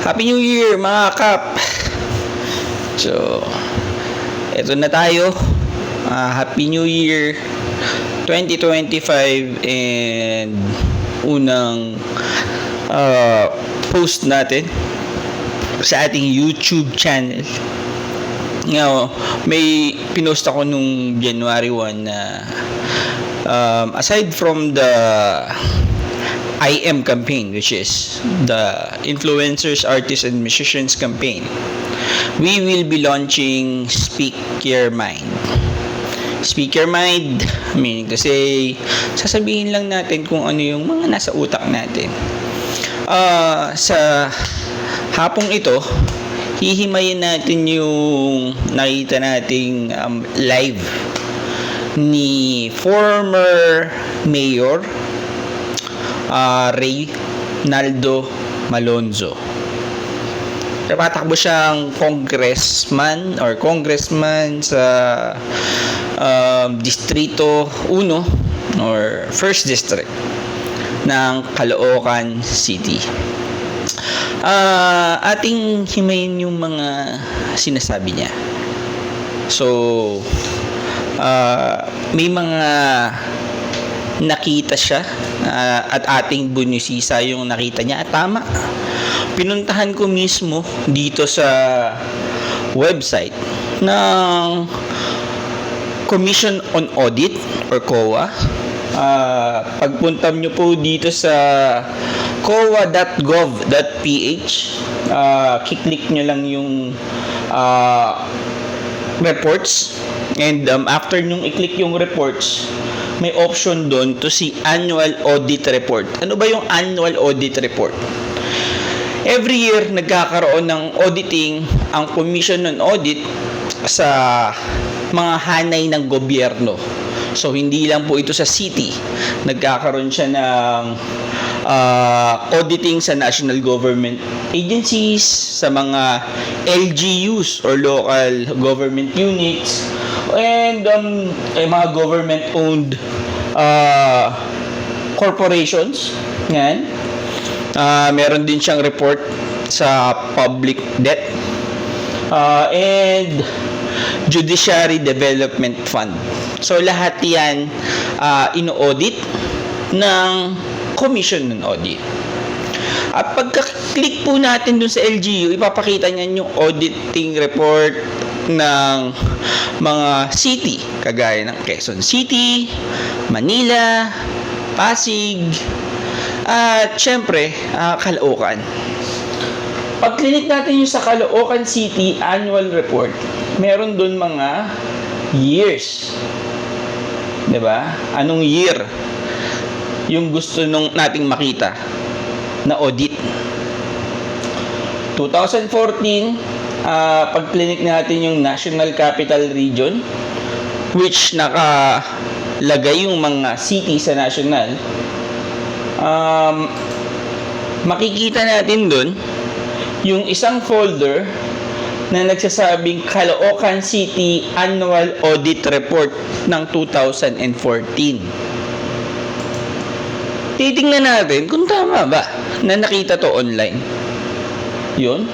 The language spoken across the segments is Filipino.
Happy New Year mga kap! So, eto na tayo. Happy New Year 2025 and unang post natin sa ating YouTube channel. Ngayon, may pinost ako nung January 1 na aside from the IM campaign, which is the Influencers, Artists, and Musicians campaign, we will be launching Speak Your Mind. Speak Your Mind, meaning kasi sasabihin lang natin kung ano yung mga nasa utak natin. Sa hapong ito, hihimayin natin yung nakita nating live ni former Mayor Reynaldo Malonzo. Tatakbo siyang congressman sa Distrito 1 or 1st District ng Caloocan City. Ating himayin yung mga sinasabi niya. So, may mga nakita siya at ating bunisisa yung nakita niya at tama. Pinuntahan ko mismo dito sa website ng Commission on Audit or COA. Pagpunta nyo po dito sa coa.gov.ph, kiklik nyo lang yung reports, and after nyong i-click yung reports, may option doon to see annual audit report. Ano ba yung annual audit report? Every year, nagkakaroon ng auditing ang Commission on Audit sa mga hanay ng gobyerno. So, hindi lang po ito sa city. Nagkakaroon siya ng auditing sa national government agencies, sa mga LGUs or local government units, and mga government-owned corporations. Yan. Meron din siyang report sa public debt and Judiciary Development Fund. So, lahat yan ino-audit ng Commission on Audit. At pagka-click po natin dun sa LGU, ipapakita niyan yung auditing report ng mga city, kagaya ng Quezon City, Manila, Pasig, at syempre, Caloocan. Pag-click natin yung sa Caloocan City annual report, meron dun mga years. 'Di ba? Anong year yung gusto nating makita na audit? 2014, pag-click natin yung National Capital Region, which nakalagay yung mga city sa national, makikita natin dun yung isang folder na nagsasabing Caloocan City Annual Audit Report ng 2014. Titingnan natin kung tama ba na nakita to online. Yun,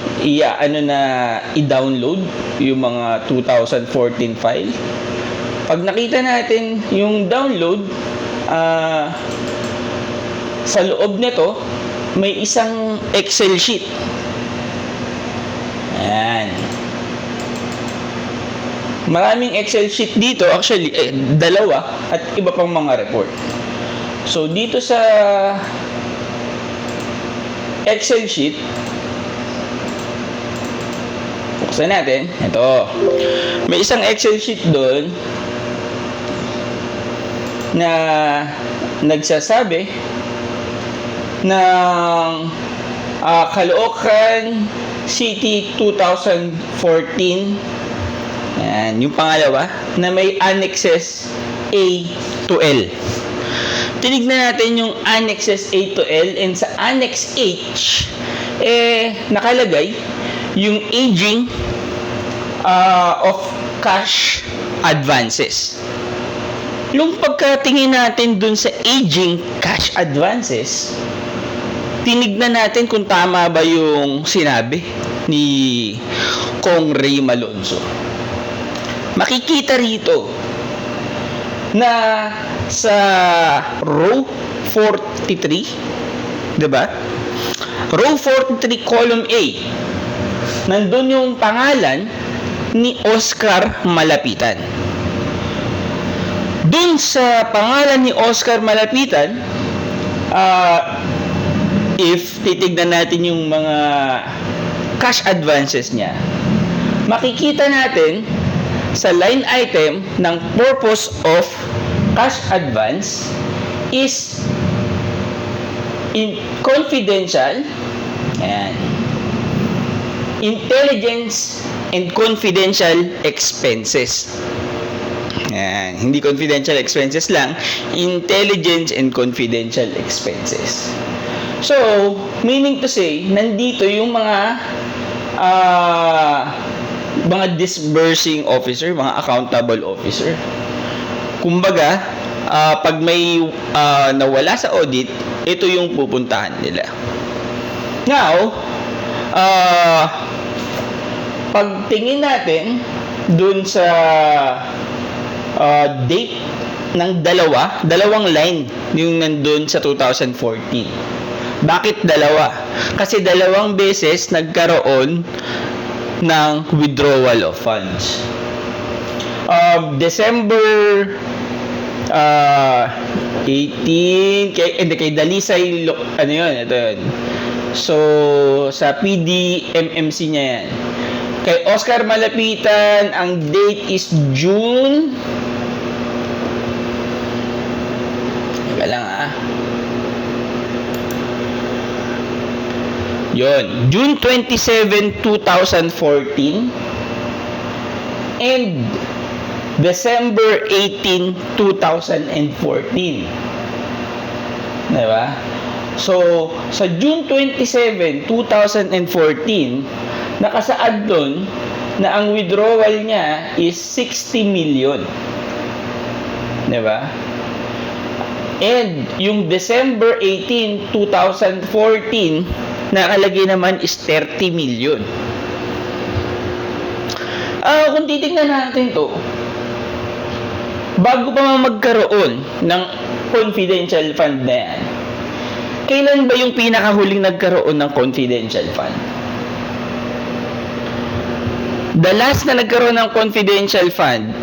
i-download yung mga 2014 file. Pag nakita natin yung download, sa loob nito may isang Excel sheet. Ayan. Maraming Excel sheet dito, actually, dalawa at iba pang mga report. So, dito sa Excel sheet, buksan natin. Ito. May isang Excel sheet doon na nagsasabi ng Caloocan City 2014. Ayan, yung pangalawa na may annexes A to L. Tinignan natin yung annexes A to L, and sa annex H nakalagay yung aging of cash advances. Yung pagkatingin natin dun sa aging cash advances, tinignan natin kung tama ba yung sinabi ni Kong Ray Malonzo. Makikita rito na sa row 43, 'di ba? Row 43 column A, nandun yung pangalan ni Oscar Malapitan. Dun sa pangalan ni Oscar Malapitan, if titignan natin yung mga cash advances niya, makikita natin sa line item ng purpose of cash advance is in confidential, ayan, intelligence and confidential expenses. Ayan, hindi confidential expenses lang, intelligence and confidential expenses. So, meaning to say, nandito yung mga disbursing officer, mga accountable officer. Kumbaga, pag may nawala sa audit, ito yung pupuntahan nila. Now, pagtingin natin dun sa date ng dalawang line yung nandun sa 2014. Bakit dalawa? Kasi dalawang beses nagkaroon ng withdrawal of funds. December 18 kay Dalisay, ano yun, ito yun. So sa PDMMC niya yan. Kay Oscar Malapitan, ang date is June. Teka lang Yun, June 27, 2014 and December 18, 2014. Diba? So, sa June 27, 2014, nakasaad doon na ang withdrawal niya is 60 million. Diba? And yung December 18, 2014, nakalagay naman is 30 million. Kung titignan natin to, bago pa magkaroon ng confidential fund na yan, kailan ba yung pinakahuling nagkaroon ng confidential fund? The last na nagkaroon ng confidential fund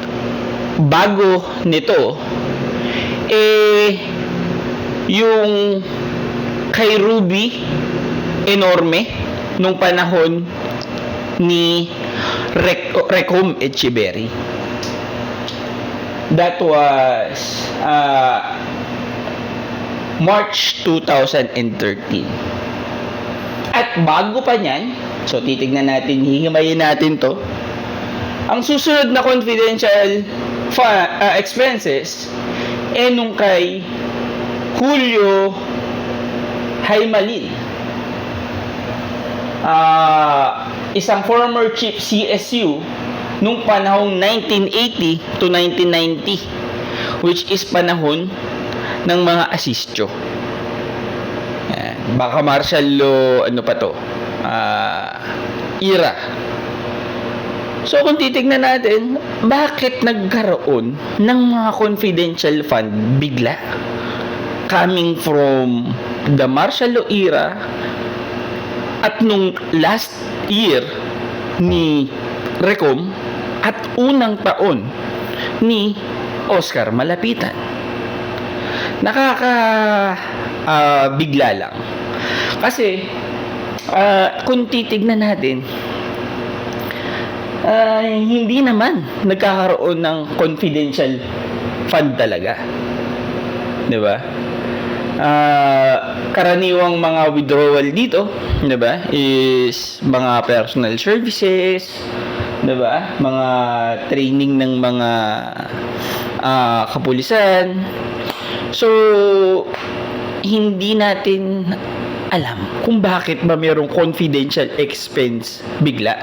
bago nito, yung kay Ruby Enorme nung panahon ni Recom Echeverry. That was March 2013. At bago pa niyan, so titignan natin, hihimayin natin to. Ang susunod na confidential expenses nung kay Julio Haymalin, isang former chief CSU nung panahong 1980 to 1990, which is panahon ng mga asistyo. Baka martial law, ano pa to, era. So kung titignan natin, bakit nagkaroon ng mga confidential fund bigla? Coming from the martial law era at nung last year ni Recom at unang taon ni Oscar Malapitan. Bigla lang. Kasi kung titignan natin, hindi naman nagkakaroon ng confidential fund talaga. 'Di ba? Karaniwang mga withdrawal dito, 'di ba, is mga personal services, 'di ba? Mga training ng mga kapulisan. So hindi natin alam kung bakit ba mayroong confidential expense bigla.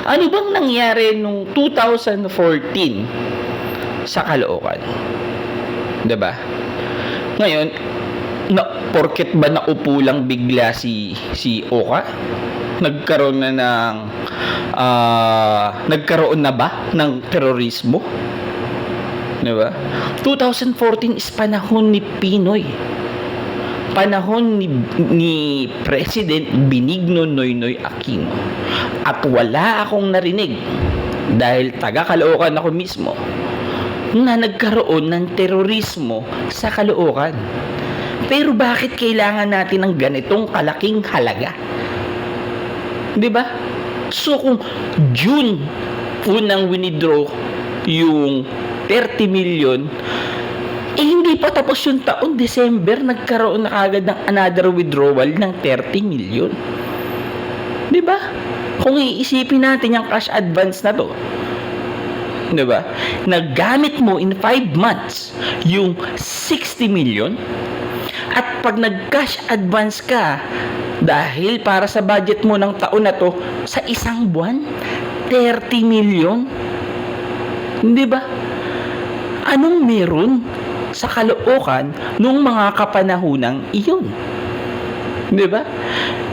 Ano bang nangyari nung 2014 sa Caloocan? 'Di ba? Ngayon, porket ba naupo lang bigla si Oka, nagkaroon na ba ng terorismo? 'Di ba? 2014 is panahon ni Pinoy. Panahon ni President Benigno Noynoy Aquino. At wala akong narinig, dahil taga Caloocan ako mismo, na nagkaroon ng terorismo sa Caloocan. Pero bakit kailangan natin ng ganitong kalaking halaga? 'Di ba? So kung June unang winidraw yung 30 million, hindi pa tapos yung taon, December, nagkaroon na kagad ng another withdrawal ng 30 million. 'Di ba? Kung iisipin natin yung cash advance na to, 'di ba? Nagamit mo in 5 months yung 60 million, at pag nag-cash advance ka dahil para sa budget mo ng taon na to, sa isang buwan, 30 million. 'Di ba? Anong meron sa Caloocan nung mga kapanahunang iyon? 'Di ba?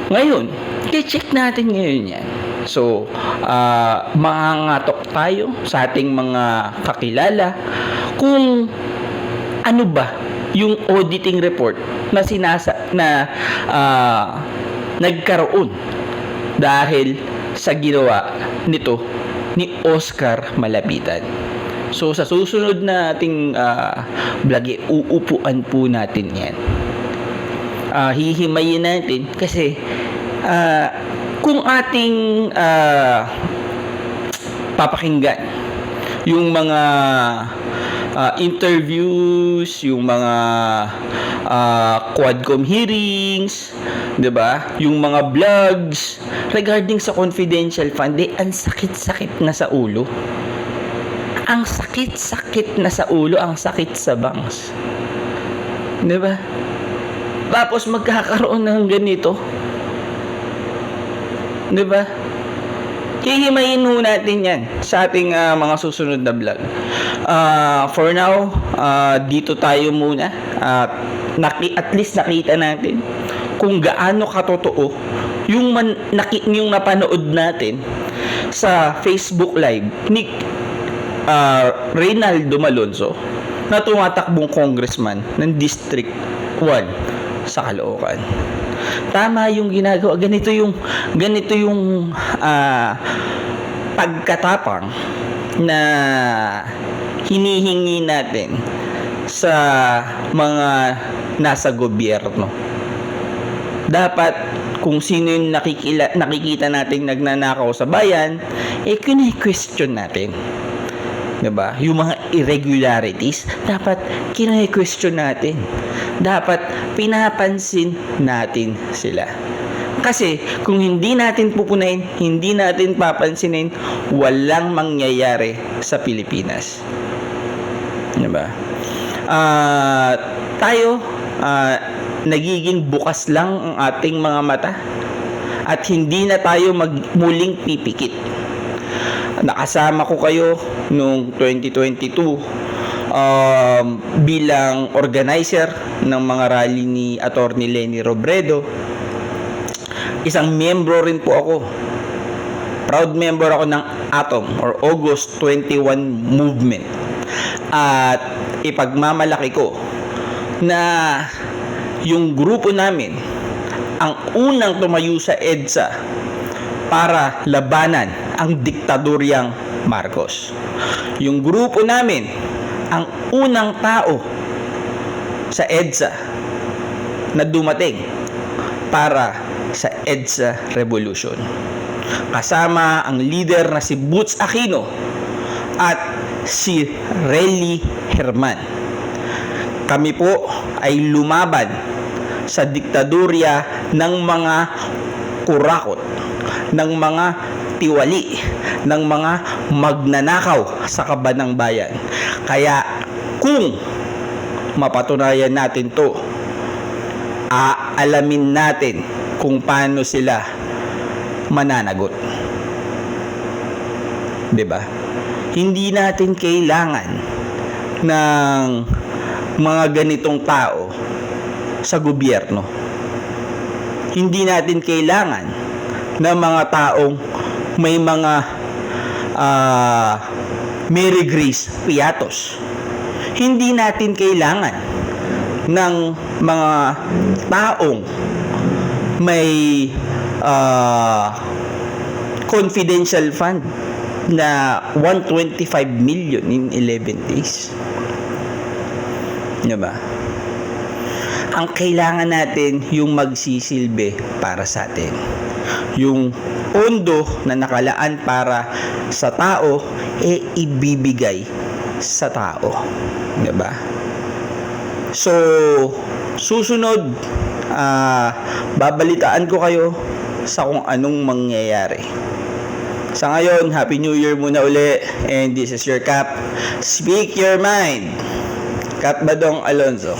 Ngayon, i-check natin ngayon yan. So, mangangatok tayo sa ating mga kakilala kung ano ba yung auditing report na nagkaroon dahil sa ginawa nito ni Oscar Malapitan. So, sa susunod na ating vlog, uupuan po natin yan. Hihimayin natin kasi kung ating papakinggan yung mga interviews, yung mga Quadcom hearings, 'di ba? Yung mga vlogs regarding sa confidential fund, ang sakit-sakit na sa ulo. Ang sakit-sakit na sa ulo, ang sakit sa bangs. 'Di ba? Tapos magkakaroon ng ganito. 'Di ba? Hihimayin ho natin yan sa ating mga susunod na vlog. For now, dito tayo muna. At least nakita natin kung gaano katotoo yung napanood natin sa Facebook Live ni Reynaldo Malonzo, na tumatakbong congressman ng District 1 sa Caloocan. Tama yung ginagawa. Ganito yung pagkatapang na hinihingi natin sa mga nasa gobyerno. Dapat kung sino yung nakikita nating nagnanakaw sa bayan, kine-question natin. 'Di ba? Yung mga irregularities, dapat kine-question natin. Dapat pinapansin natin sila. Kasi kung hindi natin pupunahin, hindi natin papansinin, walang mangyayari sa Pilipinas. 'Di ba? Tayo nagiging bukas lang ang ating mga mata at hindi na tayo muling pipikit. Nakasama ko kayo noong 2022 bilang organizer ng mga rally ni Attorney Leni Robredo. Isang miyembro rin po ako. Proud member ako ng ATOM or August 21 movement. At ipagmamalaki ko na yung grupo namin ang unang tumayo sa EDSA para labanan ang diktadoryang Marcos. Yung grupo namin ang unang tao sa EDSA na dumating para sa EDSA Revolution. Kasama ang leader na si Boots Aquino at si Relly Herman. Kami po ay lumaban sa diktadorya ng mga kurakot, ng mga tiwali, ng mga magnanakaw sa kaban ng bayan. Kaya kung mapatunayan natin to, aalamin natin kung paano sila mananagot. 'Di ba? Hindi natin kailangan ng mga ganitong tao sa gobyerno. Hindi natin kailangan ng mga taong may mga Mary Grace Piatos. Hindi natin kailangan ng mga taong may confidential fund na 125 million in 11 days. Diba? Ang kailangan natin yung magsisilbi para sa atin. Yung pondo na nakalaan para sa tao, ibibigay sa tao. Diba? So, susunod, babalitaan ko kayo sa kung anong mangyayari. Sa ngayon, Happy New Year muna uli. And this is your Cap. Speak your mind. Cap Badong Alonzo.